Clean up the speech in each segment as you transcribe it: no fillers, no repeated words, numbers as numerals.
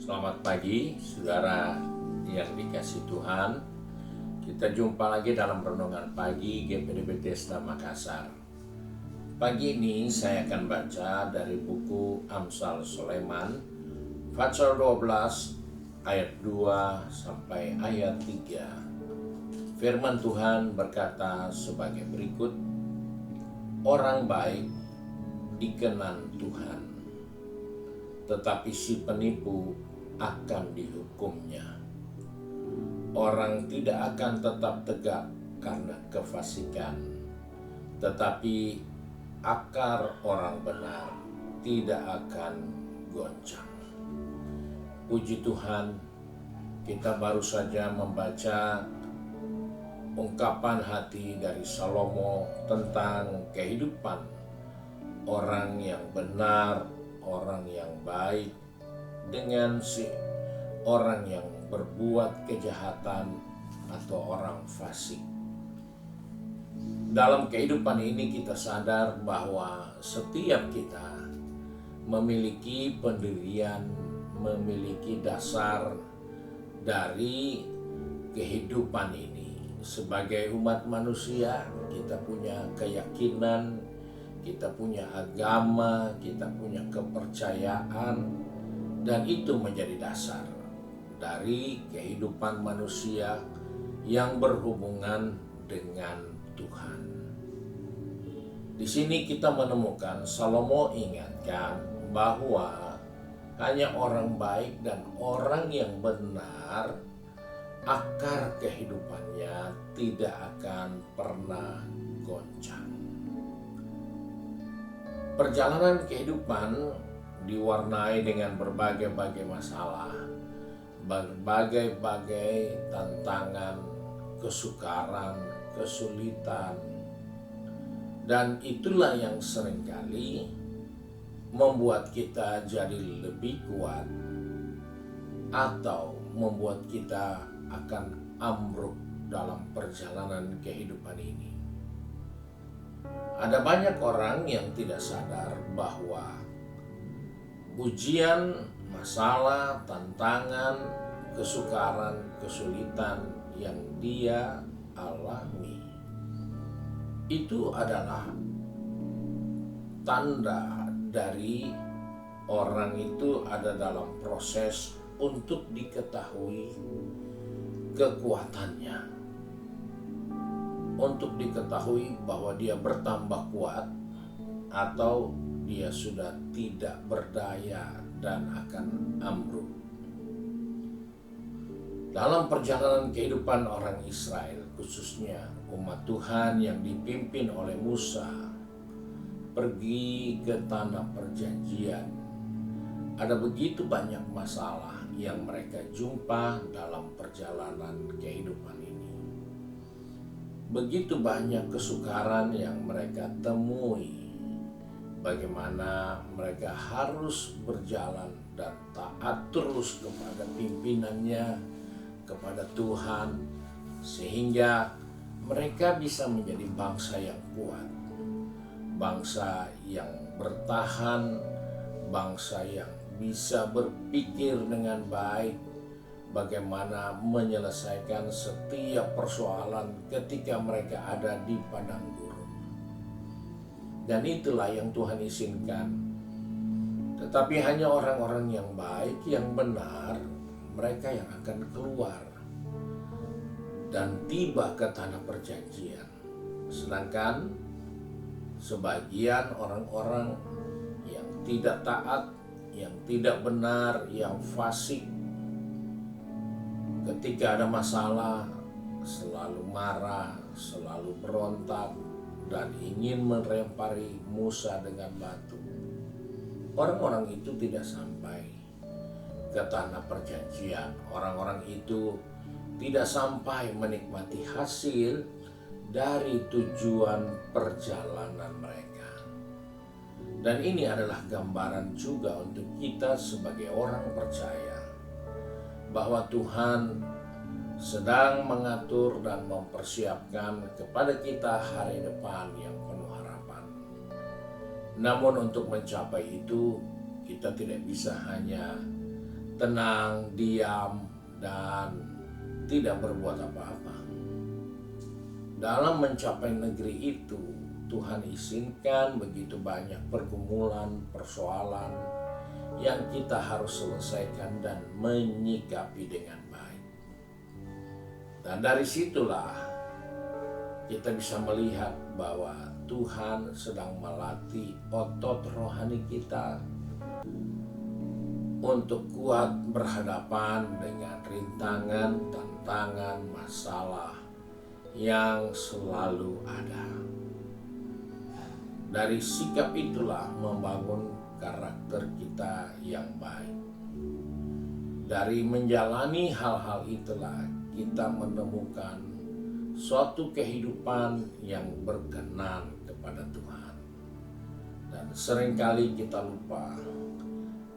Selamat pagi, saudara yang dikasih Tuhan. Kita jumpa lagi dalam renungan pagi GPD Bethesda Makassar. Pagi ini saya akan baca dari buku Amsal Sulaiman, pasal 12 ayat 2 sampai ayat 3. Firman Tuhan berkata sebagai berikut: Orang baik dikenan Tuhan, tetapi si penipu akan dihukumnya. Orang tidak akan tetap tegak karena kefasikan, tetapi akar orang benar tidak akan goncang. Puji Tuhan, kita baru saja membaca ungkapan hati dari Salomo tentang kehidupan orang yang benar, orang yang baik, dengan si orang yang berbuat kejahatan atau orang fasik. Dalam kehidupan ini kita sadar bahwa setiap kita memiliki pendirian, memiliki dasar dari kehidupan ini. Sebagai umat manusia, kita punya keyakinan, kita punya agama, kita punya kepercayaan, dan itu menjadi dasar dari kehidupan manusia yang berhubungan dengan Tuhan. Di sini kita menemukan Salomo ingatkan bahwa hanya orang baik dan orang yang benar, akar kehidupannya tidak akan pernah goncang. Perjalanan kehidupan diwarnai dengan berbagai-bagai masalah, berbagai-bagai tantangan, kesukaran, kesulitan, dan itulah yang seringkali membuat kita jadi lebih kuat atau membuat kita akan ambruk dalam perjalanan kehidupan ini. Ada banyak orang yang tidak sadar bahwa ujian, masalah, tantangan, kesukaran, kesulitan yang dia alami itu adalah tanda dari orang itu ada dalam proses untuk diketahui kekuatannya, untuk diketahui bahwa dia bertambah kuat atau dia sudah tidak berdaya dan akan ambruk. Dalam perjalanan kehidupan orang Israel, khususnya umat Tuhan yang dipimpin oleh Musa, pergi ke tanah perjanjian, ada begitu banyak masalah yang mereka jumpa dalam perjalanan kehidupan ini. Begitu banyak kesukaran yang mereka temui. Bagaimana mereka harus berjalan dan taat terus kepada pimpinannya, kepada Tuhan, sehingga mereka bisa menjadi bangsa yang kuat, bangsa yang bertahan, bangsa yang bisa berpikir dengan baik bagaimana menyelesaikan setiap persoalan ketika mereka ada di padang gurun. Dan itulah yang Tuhan izinkan. Tetapi hanya orang-orang yang baik, yang benar, mereka yang akan keluar dan tiba ke tanah perjanjian. Sedangkan sebagian orang-orang yang tidak taat, yang tidak benar, yang fasik, ketika ada masalah selalu marah, selalu berontak, dan ingin melempari Musa dengan batu. Orang-orang itu tidak sampai ke tanah perjanjian. Orang-orang itu tidak sampai menikmati hasil dari tujuan perjalanan mereka. Dan ini adalah gambaran juga untuk kita sebagai orang percaya bahwa Tuhan sedang mengatur dan mempersiapkan kepada kita hari depan yang penuh harapan. Namun untuk mencapai itu kita tidak bisa hanya tenang, diam, dan tidak berbuat apa-apa. Dalam mencapai negeri itu, Tuhan izinkan begitu banyak pergumulan, persoalan yang kita harus selesaikan dan menyikapi dengan baik. Dan dari situlah kita bisa melihat bahwa Tuhan sedang melatih otot rohani kita untuk kuat berhadapan dengan rintangan, tantangan, masalah yang selalu ada. Dari sikap itulah membangun karakter kita yang baik. Dari menjalani hal-hal itulah kita menemukan suatu kehidupan yang berkenan kepada Tuhan. Dan seringkali kita lupa,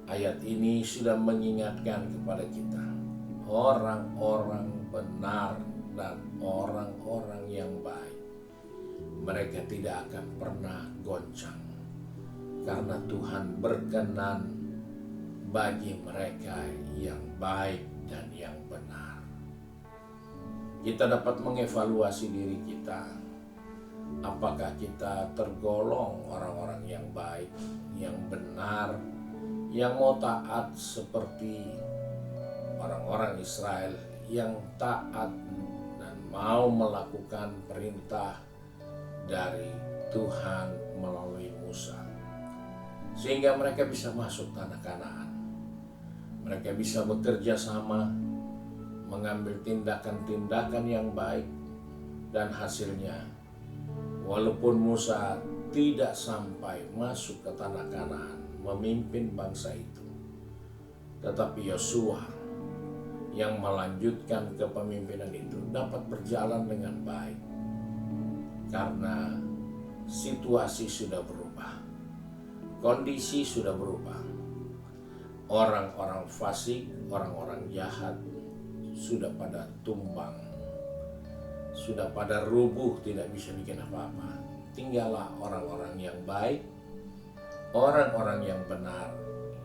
ayat ini sudah mengingatkan kepada kita, orang-orang benar dan orang-orang yang baik, mereka tidak akan pernah goncang, karena Tuhan berkenan bagi mereka yang baik dan yang benar. Kita dapat mengevaluasi diri kita, apakah kita tergolong orang-orang yang baik, yang benar, yang mau taat seperti orang-orang Israel yang taat dan mau melakukan perintah dari Tuhan melalui Musa, sehingga mereka bisa masuk tanah Kanaan. Mereka bisa bekerja sama, mengambil tindakan-tindakan yang baik, dan hasilnya walaupun Musa tidak sampai masuk ke tanah Kanaan memimpin bangsa itu, tetapi Yosua yang melanjutkan kepemimpinan itu dapat berjalan dengan baik karena situasi sudah berubah, kondisi sudah berubah. Orang-orang fasik, orang-orang jahat sudah pada tumbang, sudah pada rubuh, tidak bisa bikin apa-apa. Tinggallah orang-orang yang baik, orang-orang yang benar,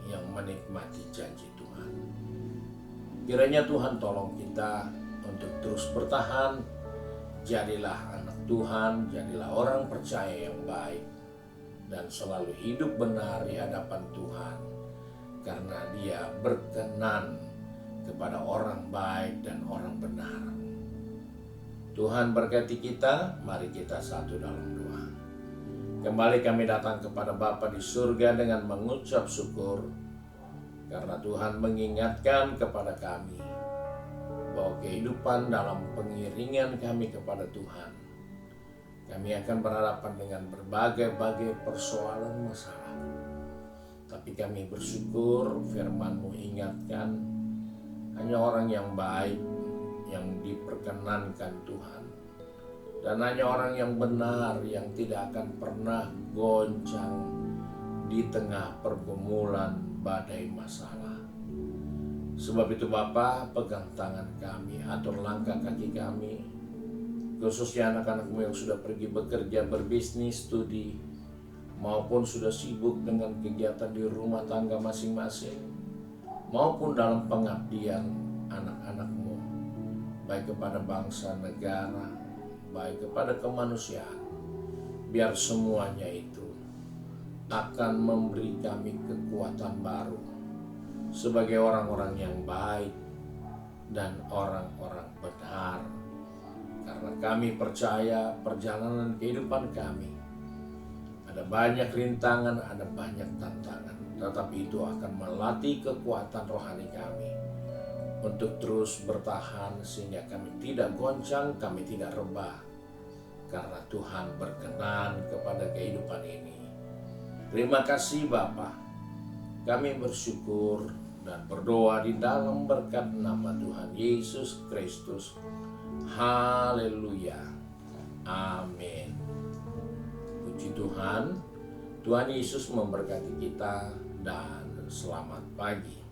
yang menikmati janji Tuhan. Kiranya Tuhan tolong kita untuk terus bertahan. Jadilah anak Tuhan, jadilah orang percaya yang baik, dan selalu hidup benar di hadapan Tuhan, karena Dia berkenan kepada orang baik dan orang benar. Tuhan berkati kita. Mari kita satu dalam doa. Kembali kami datang kepada Bapa di surga dengan mengucap syukur, karena Tuhan mengingatkan kepada kami bahwa kehidupan dalam pengiringan kami kepada Tuhan, kami akan berhadapan dengan berbagai persoalan masalah. Tapi kami bersyukur firman-Mu ingatkan, hanya orang yang baik yang diperkenankan Tuhan, dan hanya orang yang benar yang tidak akan pernah goncang di tengah pergumulan badai masalah. Sebab itu Bapa, pegang tangan kami, atur langkah kaki kami, khususnya anak-anak-Mu yang sudah pergi bekerja, berbisnis, studi, maupun sudah sibuk dengan kegiatan di rumah tangga masing-masing, maupun dalam pengabdian anak-anak-Mu, baik kepada bangsa, negara, baik kepada kemanusiaan. Biar semuanya itu akan memberi kami kekuatan baru sebagai orang-orang yang baik dan orang-orang benar, karena kami percaya perjalanan kehidupan kami ada banyak rintangan, ada banyak tantangan, tetapi itu akan melatih kekuatan rohani kami untuk terus bertahan, sehingga kami tidak goncang, kami tidak rebah, karena Tuhan berkenan kepada kehidupan ini. Terima kasih Bapa, kami bersyukur dan berdoa di dalam berkat nama Tuhan Yesus Kristus. Haleluya. Amin. Puji Tuhan. Tuhan Yesus memberkati kita dan selamat pagi.